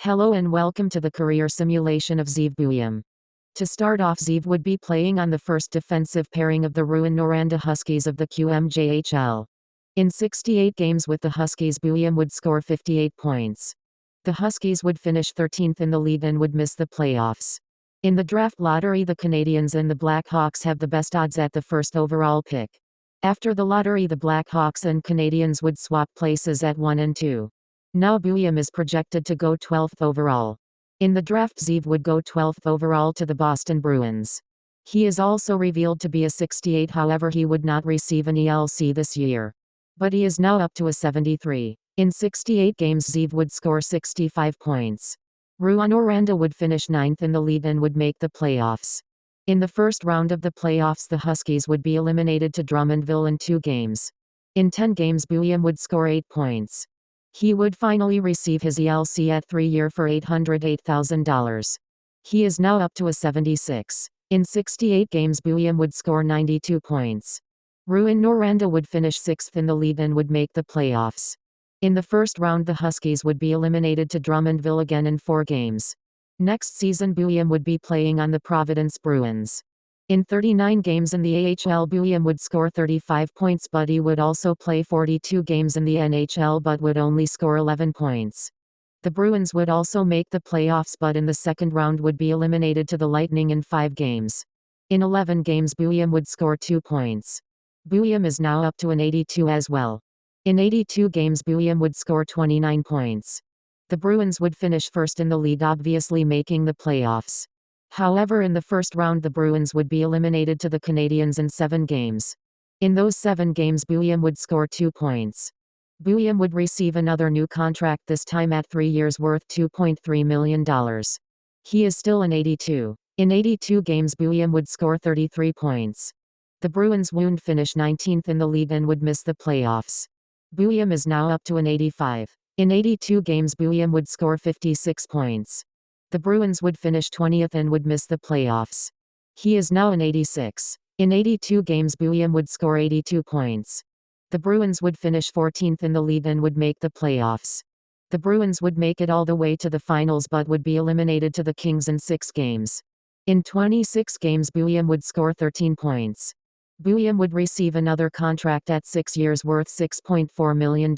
Hello and welcome to the career simulation of Zeev Buium. To start off, Zeev would be playing on the first defensive pairing of the Rouen-Noranda Huskies of the QMJHL. In 68 games with the Huskies, Buium would score 58 points. The Huskies would finish 13th in the league and would miss the playoffs. In the draft lottery, the Canadians and the Blackhawks have the best odds at the first overall pick. After the lottery, the Blackhawks and Canadians would swap places at 1 and 2. Now Buium is projected to go 12th overall. In the draft, Zeev would go 12th overall to the Boston Bruins. He is also revealed to be a 68, however he would not receive an ELC this year. But he is now up to a 73. In 68 games, Zeev would score 65 points. Rouen-Noranda would finish 9th in the league and would make the playoffs. In the first round of the playoffs, the Huskies would be eliminated to Drummondville in 2 games. In 10 games, Buium would score 8 points. He would finally receive his ELC at 3-year for $808,000. He is now up to a 76. In 68 games, Buium would score 92 points. Rouen-Noranda would finish 6th in the league and would make the playoffs. In the first round, the Huskies would be eliminated to Drummondville again in 4 games. Next season, Buium would be playing on the Providence Bruins. In 39 games in the AHL, Buium would score 35 points, but he would also play 42 games in the NHL but would only score 11 points. The Bruins would also make the playoffs, but in the second round would be eliminated to the Lightning in 5 games. In 11 games, Buium would score 2 points. Buium is now up to an 82 as well. In 82 games, Buium would score 29 points. The Bruins would finish first in the league, obviously making the playoffs. However, in the first round, the Bruins would be eliminated to the Canadians in 7 games. In those 7 games, Buium would score 2 points. Buium would receive another new contract, this time at 3 years worth $2.3 million. He is still an 82. In 82 games, Buium would score 33 points. The Bruins would finish 19th in the league and would miss the playoffs. Buium is now up to an 85. In 82 games, Buium would score 56 points. The Bruins would finish 20th and would miss the playoffs. He is now an 86. In 82 games, Buium would score 82 points. The Bruins would finish 14th in the league and would make the playoffs. The Bruins would make it all the way to the finals but would be eliminated to the Kings in 6 games. In 26 games, Buium would score 13 points. Buium would receive another contract at 6 years worth $6.4 million.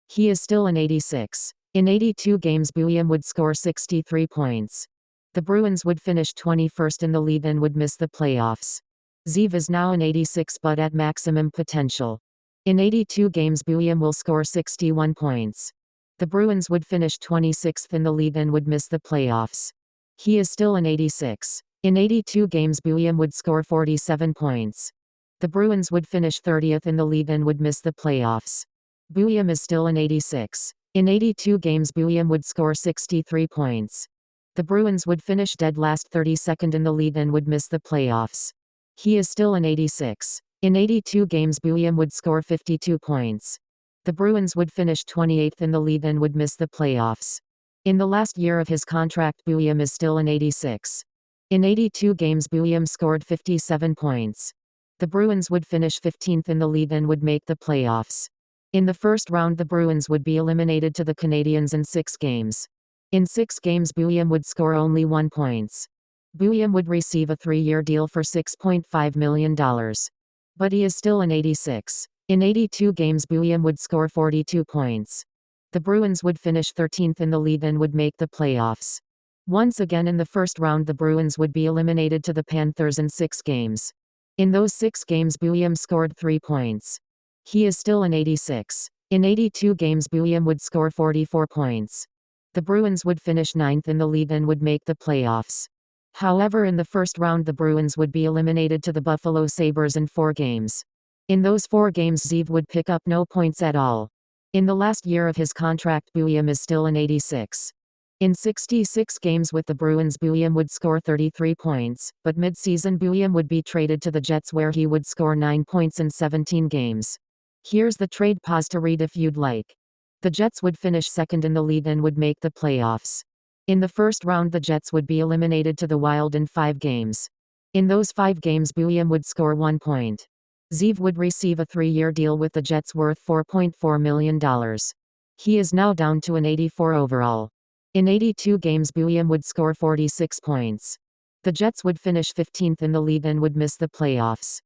He is still an 86. In 82 games, Buium would score 63 points. The Bruins would finish 21st in the league and would miss the playoffs. Zeev is now an 86 but at maximum potential. In 82 games, Buium will score 61 points. The Bruins would finish 26th in the league and would miss the playoffs. He is still an 86. In 82 games, Buium would score 47 points. The Bruins would finish 30th in the league and would miss the playoffs. Buium is still an 86. In 82 games, Buium would score 63 points. The Bruins would finish dead last, 32nd in the league and would miss the playoffs. He is still an 86. In 82 games, Buium would score 52 points. The Bruins would finish 28th in the league and would miss the playoffs. In the last year of his contract, Buium is still an 86. In 82 games, Buium scored 57 points. The Bruins would finish 15th in the league and would make the playoffs. In the first round, the Bruins would be eliminated to the Canadians in 6 games. In 6 games, Buium would score only 1 point. Buium would receive a 3-year deal for $6.5 million. But he is still an 86. In 82 games, Buium would score 42 points. The Bruins would finish 13th in the league and would make the playoffs. Once again, in the first round, the Bruins would be eliminated to the Panthers in 6 games. In those 6 games, Buium scored 3 points. He is still an 86. In 82 games, Buium would score 44 points. The Bruins would finish 9th in the league and would make the playoffs. However, in the first round, the Bruins would be eliminated to the Buffalo Sabres in 4 games. In those 4 games, Zeev would pick up no points at all. In the last year of his contract, Buium is still an 86. In 66 games with the Bruins, Buium would score 33 points, but mid-season Buium would be traded to the Jets where he would score 9 points in 17 games. Here's the trade pause to read if you'd like. The Jets would finish 2nd in the league and would make the playoffs. In the first round, the Jets would be eliminated to the Wild in 5 games. In those 5 games, Buium would score 1 point. Zeev would receive a 3-year deal with the Jets worth $4.4 million. He is now down to an 84 overall. In 82 games, Buium would score 46 points. The Jets would finish 15th in the league and would miss the playoffs.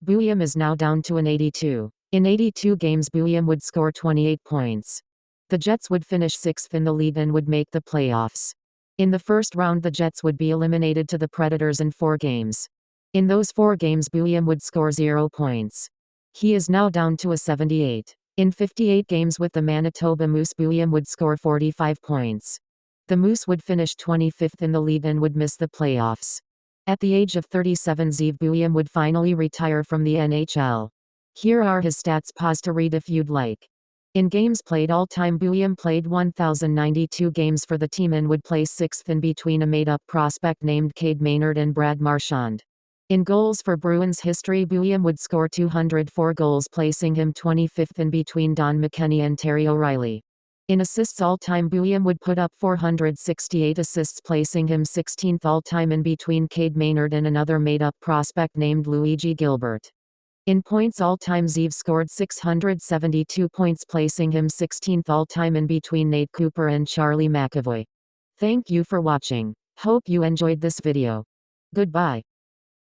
Buium is now down to an 82. In 82 games, Buium would score 28 points. The Jets would finish 6th in the league and would make the playoffs. In the first round, the Jets would be eliminated to the Predators in 4 games. In those 4 games, Buium would score 0 points. He is now down to a 78. In 58 games with the Manitoba Moose, Buium would score 45 points. The Moose would finish 25th in the league and would miss the playoffs. At the age of 37, Zeev Buium would finally retire from the NHL. Here are his stats. Pause to read if you'd like. In games played all-time, Buium played 1,092 games for the team and would place 6th in between a made-up prospect named Cade Maynard and Brad Marchand. In goals for Bruins history, Buium would score 204 goals, placing him 25th in between Don McKenney and Terry O'Reilly. In assists all-time, Buium would put up 468 assists, placing him 16th all-time in between Cade Maynard and another made-up prospect named Luigi Gilbert. In points all-time, Zeev scored 672 points, placing him 16th all-time in between Nate Cooper and Charlie McAvoy. Thank you for watching. Hope you enjoyed this video. Goodbye.